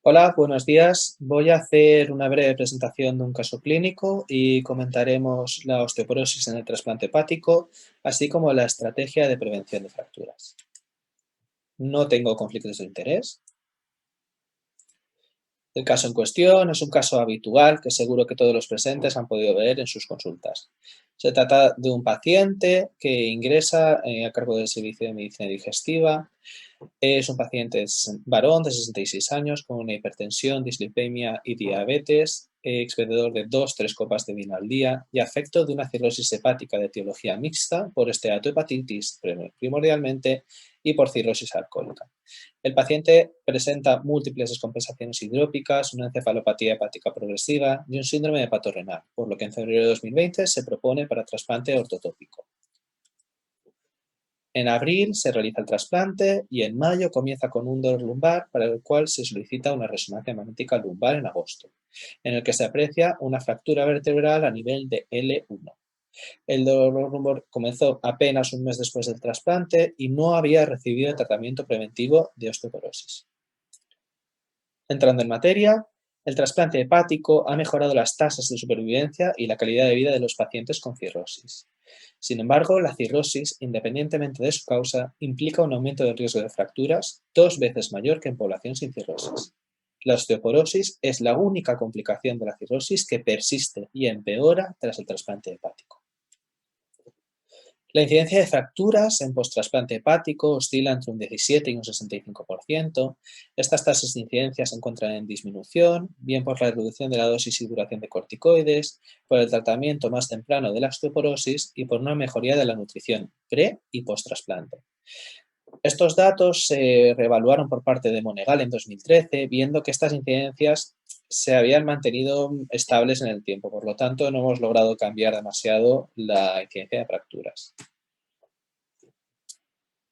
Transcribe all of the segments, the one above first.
Hola, buenos días. Voy a hacer una breve presentación de un caso clínico y comentaremos la osteoporosis en el trasplante hepático, así como la estrategia de prevención de fracturas. No tengo conflictos de interés. El caso en cuestión es un caso habitual que seguro que todos los presentes han podido ver en sus consultas. Se trata de un paciente que ingresa a cargo del servicio de medicina digestiva. Es un paciente varón de 66 años con una hipertensión, dislipemia y diabetes, expendedor de 2-3 copas de vino al día y afecto de una cirrosis hepática de etiología mixta por esteatohepatitis primordialmente y por cirrosis alcohólica. El paciente presenta múltiples descompensaciones hidrópicas, una encefalopatía hepática progresiva y un síndrome hepatorenal, por lo que en febrero de 2020 se propone para trasplante ortotópico. En abril se realiza el trasplante y en mayo comienza con un dolor lumbar para el cual se solicita una resonancia magnética lumbar en agosto, en el que se aprecia una fractura vertebral a nivel de L1. El dolor lumbar comenzó apenas un mes después del trasplante y no había recibido el tratamiento preventivo de osteoporosis. Entrando en materia, el trasplante hepático ha mejorado las tasas de supervivencia y la calidad de vida de los pacientes con cirrosis. Sin embargo, la cirrosis, independientemente de su causa, implica un aumento del riesgo de fracturas 2 veces mayor que en población sin cirrosis. La osteoporosis es la única complicación de la cirrosis que persiste y empeora tras el trasplante hepático. La incidencia de fracturas en postrasplante hepático oscila entre un 17 y un 65%. Estas tasas de incidencia se encuentran en disminución, bien por la reducción de la dosis y duración de corticoides, por el tratamiento más temprano de la osteoporosis y por una mejoría de la nutrición pre y postrasplante. Estos datos se reevaluaron por parte de Monegal en 2013, viendo que estas incidencias se habían mantenido estables en el tiempo, por lo tanto no hemos logrado cambiar demasiado la incidencia de fracturas.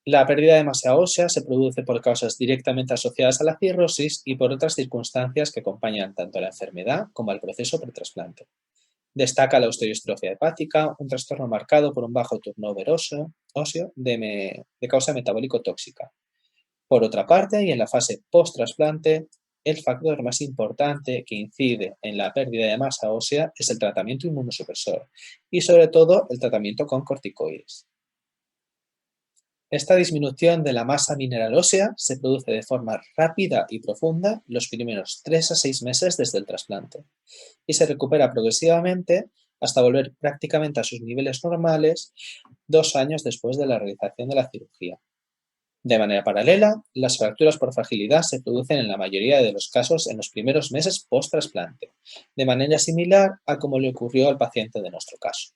La pérdida de masa ósea se produce por causas directamente asociadas a la cirrosis y por otras circunstancias que acompañan tanto a la enfermedad como al proceso pretrasplante. Destaca la osteodistrofia hepática, un trastorno marcado por un bajo turnover óseo de causa metabólico tóxica. Por otra parte, y en la fase post-trasplante, el factor más importante que incide en la pérdida de masa ósea es el tratamiento inmunosupresor y sobre todo el tratamiento con corticoides. Esta disminución de la masa mineral ósea se produce de forma rápida y profunda los primeros 3 a 6 meses desde el trasplante y se recupera progresivamente hasta volver prácticamente a sus niveles normales 2 años después de la realización de la cirugía. De manera paralela, las fracturas por fragilidad se producen en la mayoría de los casos en los primeros meses post-trasplante, de manera similar a como le ocurrió al paciente de nuestro caso.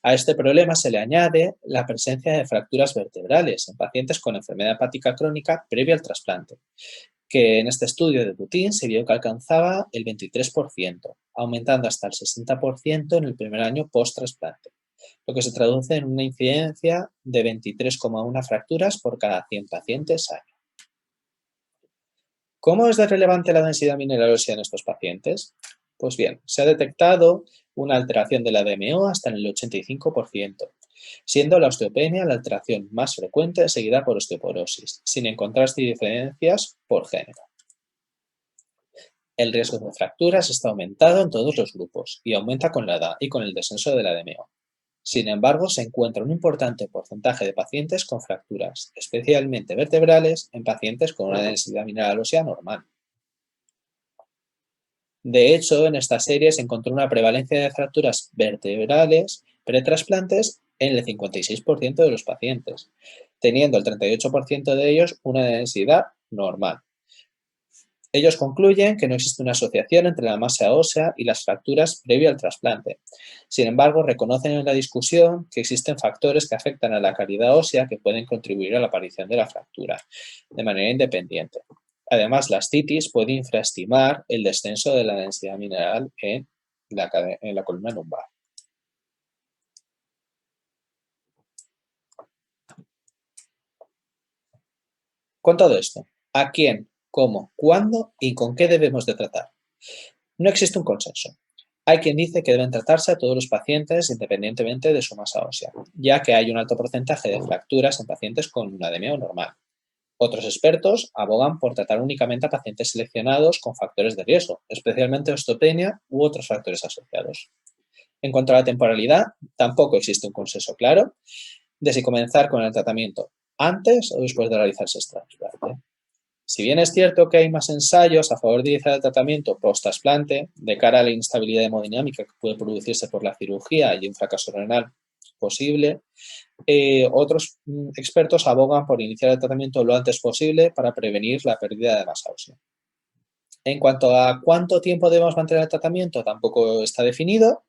A este problema se le añade la presencia de fracturas vertebrales en pacientes con enfermedad hepática crónica previa al trasplante, que en este estudio de Butin se vio que alcanzaba el 23%, aumentando hasta el 60% en el primer año post-trasplante, lo que se traduce en una incidencia de 23,1 fracturas por cada 100 pacientes año. ¿Cómo es de relevante la densidad mineral ósea en estos pacientes? Pues bien, se ha detectado una alteración de la DMO hasta en el 85%, siendo la osteopenia la alteración más frecuente seguida por osteoporosis, sin encontrarse diferencias por género. El riesgo de fracturas está aumentado en todos los grupos y aumenta con la edad y con el descenso de la DMO. Sin embargo, se encuentra un importante porcentaje de pacientes con fracturas, especialmente vertebrales, en pacientes con una densidad mineral ósea normal. De hecho, en esta serie se encontró una prevalencia de fracturas vertebrales pretrasplantes en el 56% de los pacientes, teniendo el 38% de ellos una densidad normal. Ellos concluyen que no existe una asociación entre la masa ósea y las fracturas previo al trasplante. Sin embargo, reconocen en la discusión que existen factores que afectan a la calidad ósea que pueden contribuir a la aparición de la fractura de manera independiente. Además, la ascitis puede infraestimar el descenso de la densidad mineral en la columna lumbar. Con todo esto, ¿a quién, cómo, cuándo y con qué debemos de tratar? No existe un consenso. Hay quien dice que deben tratarse a todos los pacientes independientemente de su masa ósea, ya que hay un alto porcentaje de fracturas en pacientes con una DMO normal. Otros expertos abogan por tratar únicamente a pacientes seleccionados con factores de riesgo, especialmente osteopenia u otros factores asociados. En cuanto a la temporalidad, tampoco existe un consenso claro de si comenzar con el tratamiento antes o después de realizarse este trasplante. Si bien es cierto que hay más ensayos a favor de iniciar el tratamiento post-trasplante de cara a la inestabilidad hemodinámica que puede producirse por la cirugía y un fracaso renal posible, otros expertos abogan por iniciar el tratamiento lo antes posible para prevenir la pérdida de masa ósea. En cuanto a cuánto tiempo debemos mantener el tratamiento, tampoco está definido.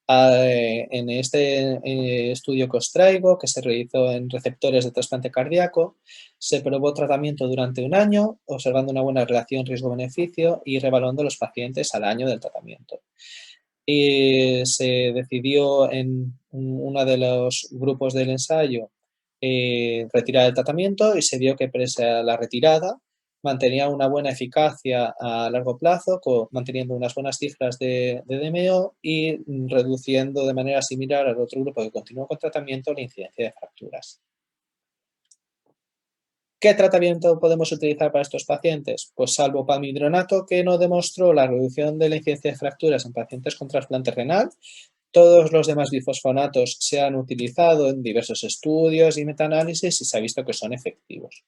En este estudio que os traigo, que se realizó en receptores de trasplante cardíaco, se probó tratamiento durante un año, observando una buena relación riesgo-beneficio y reevaluando los pacientes al año del tratamiento. Y se decidió en uno de los grupos del ensayo retirar el tratamiento y se vio que pese a la retirada mantenía una buena eficacia a largo plazo, manteniendo unas buenas cifras de DMO y reduciendo de manera similar al otro grupo que continuó con tratamiento la incidencia de fracturas. ¿Qué tratamiento podemos utilizar para estos pacientes? Pues salvo palmidronato, que no demostró la reducción de la incidencia de fracturas en pacientes con trasplante renal, todos los demás bifosfonatos se han utilizado en diversos estudios y metaanálisis y se ha visto que son efectivos.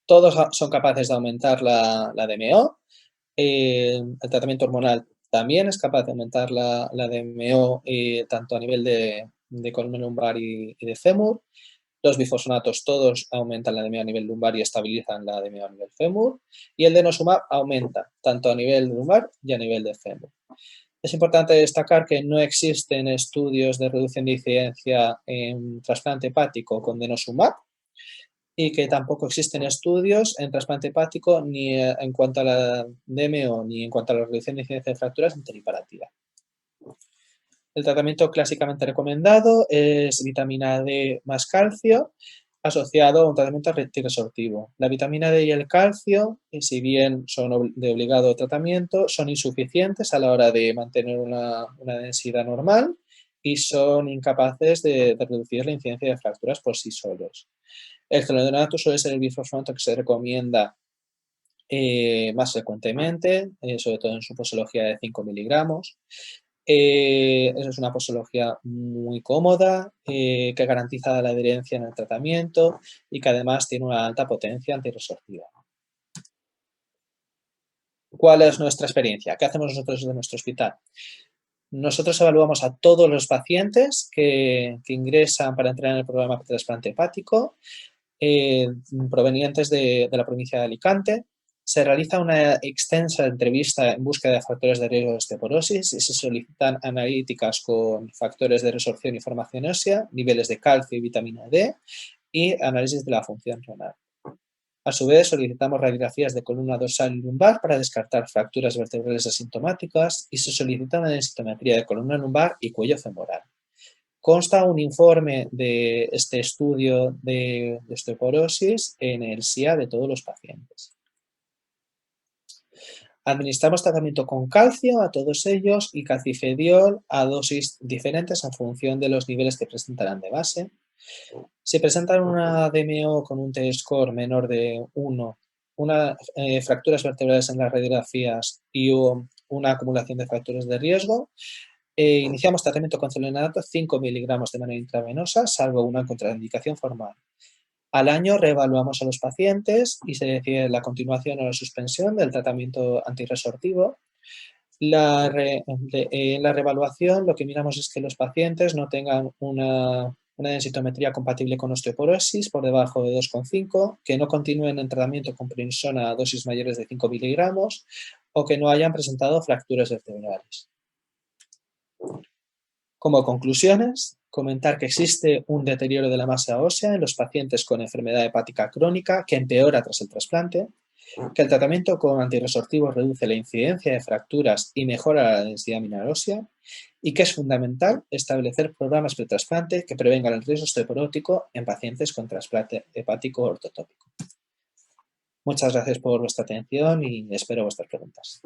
Todos son capaces de aumentar la DMO. El tratamiento hormonal también es capaz de aumentar la DMO tanto a nivel de columna lumbar y de fémur. Los bifosfonatos todos aumentan la DMO a nivel lumbar y estabilizan la DMO a nivel fémur. Y el denosumab aumenta tanto a nivel lumbar y a nivel de fémur. Es importante destacar que no existen estudios de reducción de incidencia en trasplante hepático con denosumab y que tampoco existen estudios en trasplante hepático ni en cuanto a la DMO ni en cuanto a la reducción de incidencia de fracturas en teriparatida. El tratamiento clásicamente recomendado es vitamina D más calcio asociado a un tratamiento antirresortivo. La vitamina D y el calcio, si bien son de obligado tratamiento, son insuficientes a la hora de mantener una densidad normal y son incapaces de reducir la incidencia de fracturas por sí solos. El clorhidrato suele ser el bifosfonato que se recomienda más frecuentemente, sobre todo en su posología de 5 miligramos. Eso es una posología muy cómoda, que garantiza la adherencia en el tratamiento y que además tiene una alta potencia antirresortiva. ¿Cuál es nuestra experiencia? ¿Qué hacemos nosotros en nuestro hospital? Nosotros evaluamos a todos los pacientes que ingresan para entrar en el programa de trasplante hepático, provenientes de la provincia de Alicante. Se realiza una extensa entrevista en búsqueda de factores de riesgo de osteoporosis y se solicitan analíticas con factores de resorción y formación ósea, niveles de calcio y vitamina D y análisis de la función renal. A su vez, solicitamos radiografías de columna dorsal y lumbar para descartar fracturas vertebrales asintomáticas y se solicita una densitometría de columna lumbar y cuello femoral. Consta un informe de este estudio de osteoporosis en el SIA de todos los pacientes. Administramos tratamiento con calcio a todos ellos y calcifediol a dosis diferentes en función de los niveles que presentarán de base. Si presentan una DMO con un T-score menor de 1, fracturas vertebrales en las radiografías y una acumulación de factores de riesgo, iniciamos tratamiento con celulonato 5 miligramos de manera intravenosa, salvo una contraindicación formal. Al año reevaluamos a los pacientes y se decide la continuación o la suspensión del tratamiento antirresortivo. En la reevaluación lo que miramos es que los pacientes no tengan una densitometría compatible con osteoporosis por debajo de 2,5, que no continúen en tratamiento con prednisona a dosis mayores de 5 miligramos o que no hayan presentado fracturas vertebrales. Como conclusiones, comentar que existe un deterioro de la masa ósea en los pacientes con enfermedad hepática crónica que empeora tras el trasplante, que el tratamiento con antirresortivos reduce la incidencia de fracturas y mejora la densidad mineral ósea y que es fundamental establecer programas pretrasplante que prevengan el riesgo osteoporótico en pacientes con trasplante hepático ortotópico. Muchas gracias por vuestra atención y espero vuestras preguntas.